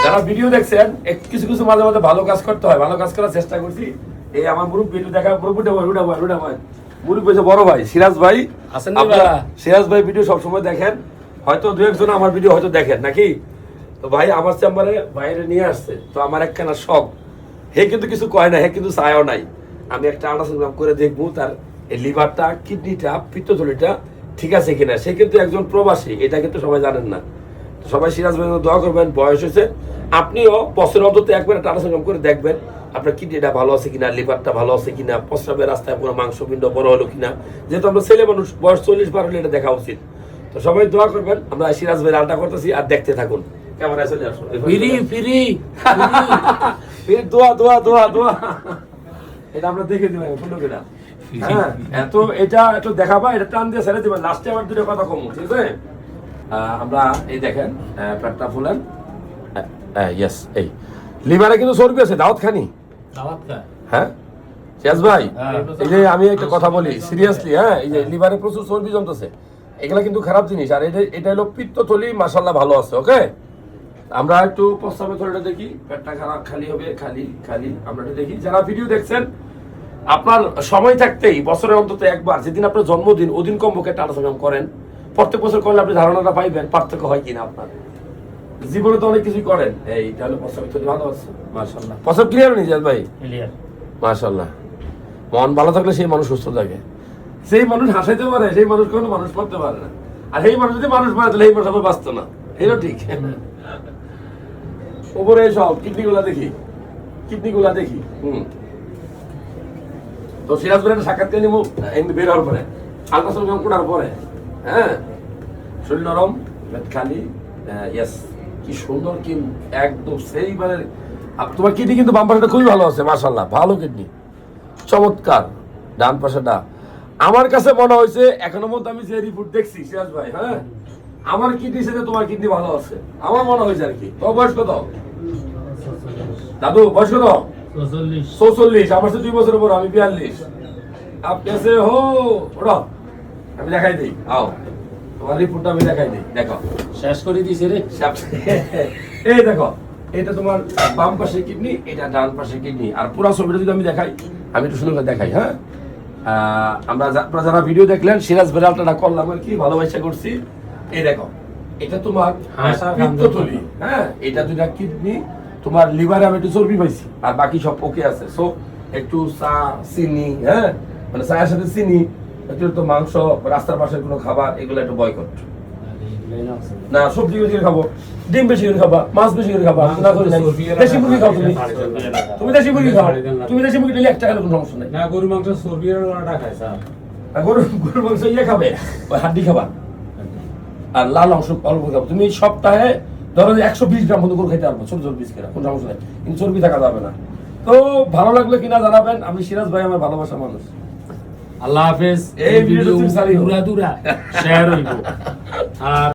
যারা ভিডিও দেখছেন কিছু কিছু মাঝে মাঝে ভালো কাজ করতে হয়, ভালো কাজ করার চেষ্টা করছি। এই আমার মুরব্বী ভিডিও দেখা মুরব্বী বড় ভাই সিরাজ ভাই আছেন। সিরাজ ভাই ভিডিও সবসময় দেখেন, হয়তো দু একজন আমার ভিডিও হয়তো দেখেন নাকি। তো ভাই আমার চেম্বারে বাইরে নিয়ে আসছে, তো আমার একখানা শখ। হে কিন্তু কিছু কয় না, হে কিন্তু চায়ও নাই। আমি একটা আল্ট্রাসাউন্ড করে দেখবো তার এই লিভারটা, কিডনিটা, পিত্তথলিটা ঠিক আছে কিনা। সে কিন্তু একজন প্রবাসী, এটা কিন্তু সবাই জানেন না। সবাই সিরাজ ভাই দোয়া করবেন, বয়স হয়েছে। আপনিও বছর অন্তত একবার একটা আল্ট্রাসাউন্ড করে দেখবেন আপনার কিডনিটা ভালো আছে কিনা, লিভারটা ভালো আছে কিনা, প্রস্রাবের রাস্তায় কোনো মাংসপিণ্ড বড় হলো কিনা। যেহেতু আমরা ছেলে মানুষ, বয়স 40 পার হলে এটা দেখা উচিত। তো সবাই দোয়া করবেন। আমরা সিরাজ ভাই আলটা করতেছি আর দেখতে থাকুন। ক্যামেরায় চলে আসুন। দোয়া দোয়া দোয়া দোয়া, এটা আমরা দেখে দিলাম কিনা। হ্যাঁ, এত এটা একটু দেখাবা, এটা টান দিয়ে ছেড়ে দিবেন। লাস্টে আবার দুটো কথা কম, ঠিক আছে? আমরা এই দেখেন পেটটা ফুলেন। ইয়েস, এই লিভারে কিন্তু চর্বি আছে, দাওয়াত খানি। হ্যাঁ সিরাজ ভাই, এই যে আমি একটা কথা বলি সিরিয়াসলি, হ্যাঁ, এই যে লিভারে প্রচুর চর্বি জমতেছে, এগুলা কিন্তু খারাপ জিনিস। আর এটা হলো পিত্তথলি, মাশাআল্লাহ ভালো আছে। ওকে, আমরা একটু প্রস্রাবের থলিটা দেখি, পেটটা খারাপ খালি হবে, খালি খালি আমরা একটু দেখি। যারা ভিডিও দেখছেন, আপনার সময় থাকতেই বছরে অন্তত একবার, যেদিন আপনার জন্মদিন ওদিন কমপক্ষে একটা আলোচনা করেন। প্রত্যেক বছর করলে আপনি ধারণাটা পাইবেন পার্থক্য হয় কিনা আপনার জীবনে। তো অনেক কিছুই করেন। এইটা হলো প্রস্রাবের থলি, ভালো আছে মাশাআল্লাহ। প্রস্রাব ক্লিয়ার হয়নি সিরাজ ভাই? ক্লিয়ার মাশাআল্লাহ। মন ভালো থাকলে সেই মানুষ সুস্থ থাকে। সেই মানুষ হাসাইতে পারে, সেই মানুষ কোনো মানুষ করতে পারে না। আর সেই মানুষ যদি মানুষ পারে তাহলে এই মানুষ আমার বাঁচত না। এটাও ঠিক। ওপরে সব কিডনিগুলা দেখি, কিডনিগুলা দেখি। তো সিরাজ ভাই সাক্ষাৎকার নিব এমনি বের হওয়ার পরে, আল্ট্রাসাউন্ড করার পরে। হ্যাঁ, শরীর নরম, পেট খালি। ইয়েস, কি সুন্দর, কি একদম সেইবারে। তোমার কিডনি কিন্তু বাম পাশেটা খুবই ভালো আছে মাশাআল্লাহ, ভালো কিডনি, চমৎকার। ডান পাশেটা আমার কাছে মনে হয়েছে এখনো মধ্যে আমি যে রিপোর্ট দেখছি সিরাজ ভাই, হ্যাঁ, আমার কিডনির সাথে তোমার কিডনি ভালো আছে আমার মনে হয়েছে আর কি। তোমার বয়স কত দাদু? বয়স কত? 44। আমার সাথে 2 বছরের পর, আমি 42। আপনি আছে হো ওরা, আমি দেখাই দিই। আও তোমার রিপোর্টটা আমি দেখাই দিই। দেখো, শেষ করে দিয়েছে রে। এই দেখো, এটা তোমার বাম পাশে কিডনি, এটা ডান পাশে কিডনি। আর পুরো ছবিটা যদি আমি দেখাই, আমি একটু সুন্দর করে দেখাই। হ্যাঁ, আমরা যারা ভিডিও দেখলেন, সিরাজ বেরালটা করলাম আর কি, ভালোবাসা করছি। এই দেখো, এটা তোমার পিত্তথলি, হ্যাঁ, এটা দুইটা কিডনি। তোমার লিভারে আমি একটু চর্বি পাইছি, আর বাকি সব ওকে আছে। সো একটু চা, চিনি, হ্যাঁ, মানে চায়ের সাথে চিনি, একটু তো মাংস, রাস্তার পাশের কোনো খাবার, এগুলো একটু বয়কট। না, সবজি বেশি করে খাবো, ডিম বেশি করে খাবা, মাছ বেশি করে খাবা। না করে নাই, দেশি মুরগি খাও তুমি। তুমি দেশি মুরগি খাও, তুমি দেশি মুরগি দিলে 1 টাকা কোনো সমস্যা নাই। না, গরু মাংস চর্বির ওনাটা খায় স্যার। গরুর মাংস ইয়ে খাবে, ওই হাড্ডি খাবা, আর লাল অংশ অল্প খাবো। তুমি সপ্তাহে ধরো 120 গ্রাম মতো গরু খাইতে পারবো, ছোট ছোট পিস কেনা, কোনো সমস্যা নাই, কিন্তু চর্বি থাকা যাবে না। তো ভালো লাগলো কিনা জানাবেন। আমি সিরাজ ভাই, আমার ভালোবাসা মানুষ। আল্লাহ হাফেজ। এই ভিডিও দূরা শেয়ার হইব। আর